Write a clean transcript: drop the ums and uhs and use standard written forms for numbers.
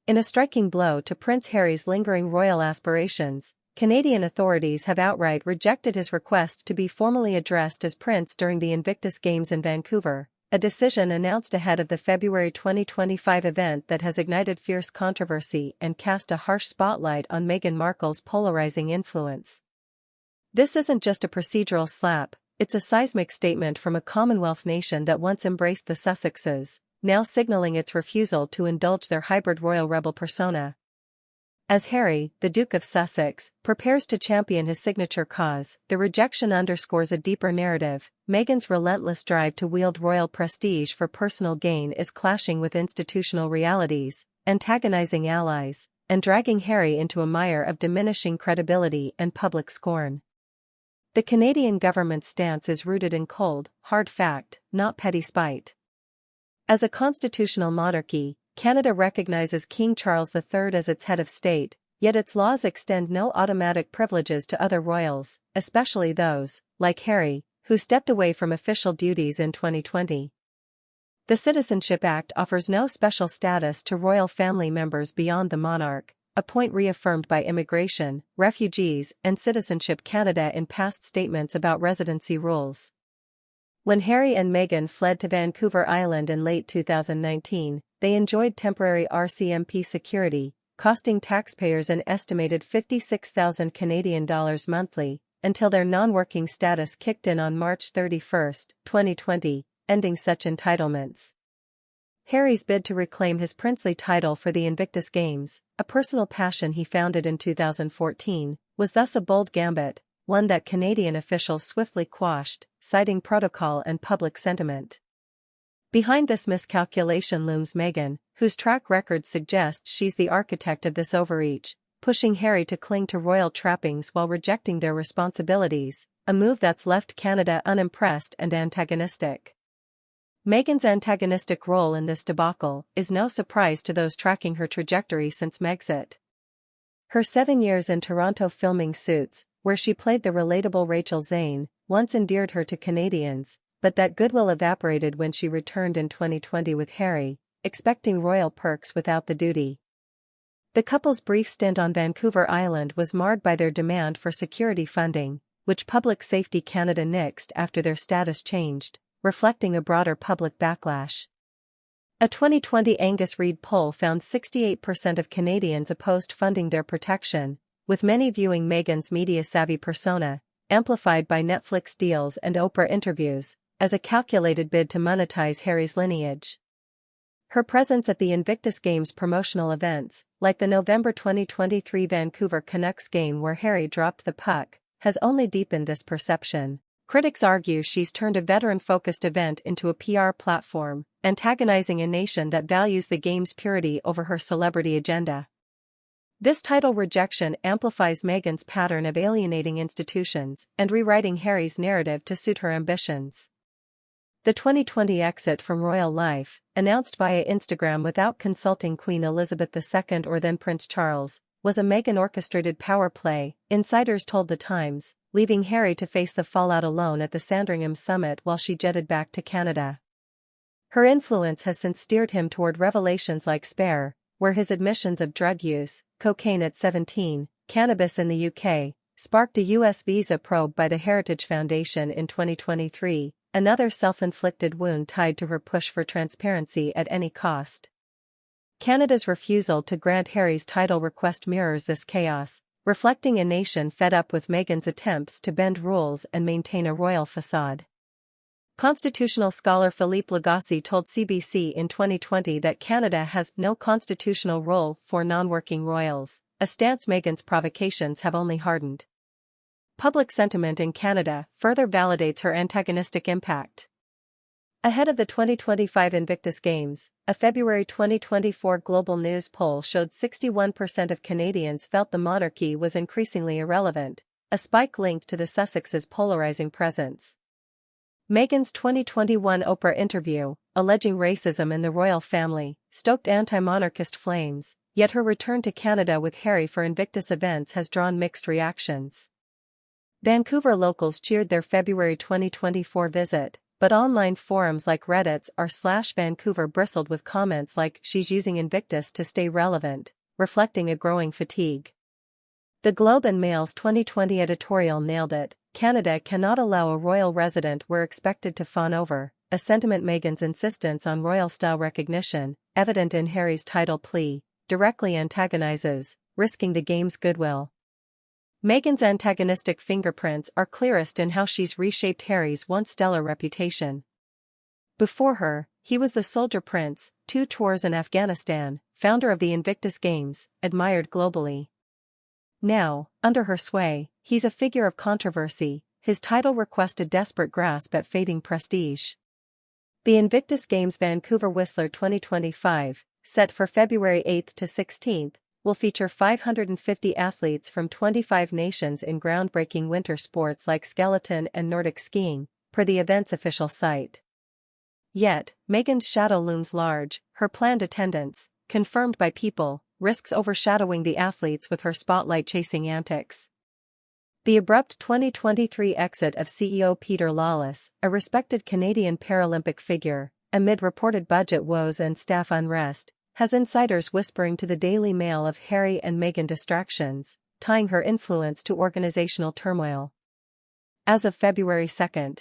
In a striking blow to Prince Harry's lingering royal aspirations, Canadian authorities have outright rejected his request to be formally addressed as Prince during the Invictus Games in Vancouver, a decision announced ahead of the February 2025 event that has ignited fierce controversy and cast a harsh spotlight on Meghan Markle's polarizing influence. This isn't just a procedural slap, it's a seismic statement from a Commonwealth nation that once embraced the Sussexes, now signaling its refusal to indulge their hybrid royal rebel persona. As Harry, the Duke of Sussex, prepares to champion his signature cause, the rejection underscores a deeper narrative. Meghan's relentless drive to wield royal prestige for personal gain is clashing with institutional realities, antagonizing allies, and dragging Harry into a mire of diminishing credibility and public scorn. The Canadian government's stance is rooted in cold, hard fact, not petty spite. As a constitutional monarchy, Canada recognizes King Charles III as its head of state, yet its laws extend no automatic privileges to other royals, especially those, like Harry, who stepped away from official duties in 2020. The Citizenship Act offers no special status to royal family members beyond the monarch, a point reaffirmed by Immigration, Refugees, and Citizenship Canada in past statements about residency rules. When Harry and Meghan fled to Vancouver Island in late 2019, they enjoyed temporary RCMP security, costing taxpayers an estimated $56,000 Canadian dollars monthly, until their non-working status kicked in on March 31, 2020, ending such entitlements. Harry's bid to reclaim his princely title for the Invictus Games, a personal passion he founded in 2014, was thus a bold gambit, one that Canadian officials swiftly quashed, citing protocol and public sentiment. Behind this miscalculation looms Meghan, whose track record suggests she's the architect of this overreach, pushing Harry to cling to royal trappings while rejecting their responsibilities, a move that's left Canada unimpressed and antagonistic. Meghan's antagonistic role in this debacle is no surprise to those tracking her trajectory since Megxit. Her 7 years in Toronto filming Suits, where she played the relatable Rachel Zane, once endeared her to Canadians, but that goodwill evaporated when she returned in 2020 with Harry, expecting royal perks without the duty. The couple's brief stint on Vancouver Island was marred by their demand for security funding, which Public Safety Canada nixed after their status changed, reflecting a broader public backlash. A 2020 Angus Reid poll found 68% of Canadians opposed funding their protection, with many viewing Meghan's media-savvy persona, amplified by Netflix deals and Oprah interviews, as a calculated bid to monetize Harry's lineage. Her presence at the Invictus Games promotional events, like the November 2023 Vancouver Canucks game where Harry dropped the puck, has only deepened this perception. Critics argue she's turned a veteran-focused event into a PR platform, antagonizing a nation that values the game's purity over her celebrity agenda. This title rejection amplifies Meghan's pattern of alienating institutions and rewriting Harry's narrative to suit her ambitions. The 2020 exit from royal life, announced via Instagram without consulting Queen Elizabeth II or then Prince Charles, was a Meghan-orchestrated power play, insiders told The Times, leaving Harry to face the fallout alone at the Sandringham summit while she jetted back to Canada. Her influence has since steered him toward revelations like Spare, where his admissions of drug use, cocaine at 17, cannabis in the UK, sparked a US visa probe by the Heritage Foundation in 2023, another self-inflicted wound tied to her push for transparency at any cost. Canada's refusal to grant Harry's title request mirrors this chaos, reflecting a nation fed up with Meghan's attempts to bend rules and maintain a royal facade. Constitutional scholar Philippe Legassi told CBC in 2020 that Canada has no constitutional role for non-working royals, a stance Meghan's provocations have only hardened. Public sentiment in Canada further validates her antagonistic impact. Ahead of the 2025 Invictus Games, a February 2024 Global News poll showed 61% of Canadians felt the monarchy was increasingly irrelevant, a spike linked to the Sussexes' polarizing presence. Meghan's 2021 Oprah interview, alleging racism in the royal family, stoked anti-monarchist flames, yet her return to Canada with Harry for Invictus events has drawn mixed reactions. Vancouver locals cheered their February 2024 visit, but online forums like Reddit's r/Vancouver bristled with comments like she's using Invictus to stay relevant, reflecting a growing fatigue. The Globe and Mail's 2020 editorial nailed it. Canada cannot allow a royal resident we're expected to fawn over, a sentiment Meghan's insistence on royal-style recognition, evident in Harry's title plea, directly antagonizes, risking the game's goodwill. Meghan's antagonistic fingerprints are clearest in how she's reshaped Harry's once stellar reputation. Before her, he was the soldier prince, 2 tours in Afghanistan, founder of the Invictus Games, admired globally. Now, under her sway, he's a figure of controversy, his title request a desperate grasp at fading prestige. The Invictus Games Vancouver Whistler 2025, set for February 8 to 16, will feature 550 athletes from 25 nations in groundbreaking winter sports like skeleton and Nordic skiing, per the event's official site. Yet, Meghan's shadow looms large. Her planned attendance, confirmed by People, risks overshadowing the athletes with her spotlight-chasing antics. The abrupt 2023 exit of CEO Peter Lawless, a respected Canadian Paralympic figure, amid reported budget woes and staff unrest, has insiders whispering to the Daily Mail of Harry and Meghan distractions, tying her influence to organizational turmoil. As of February 2,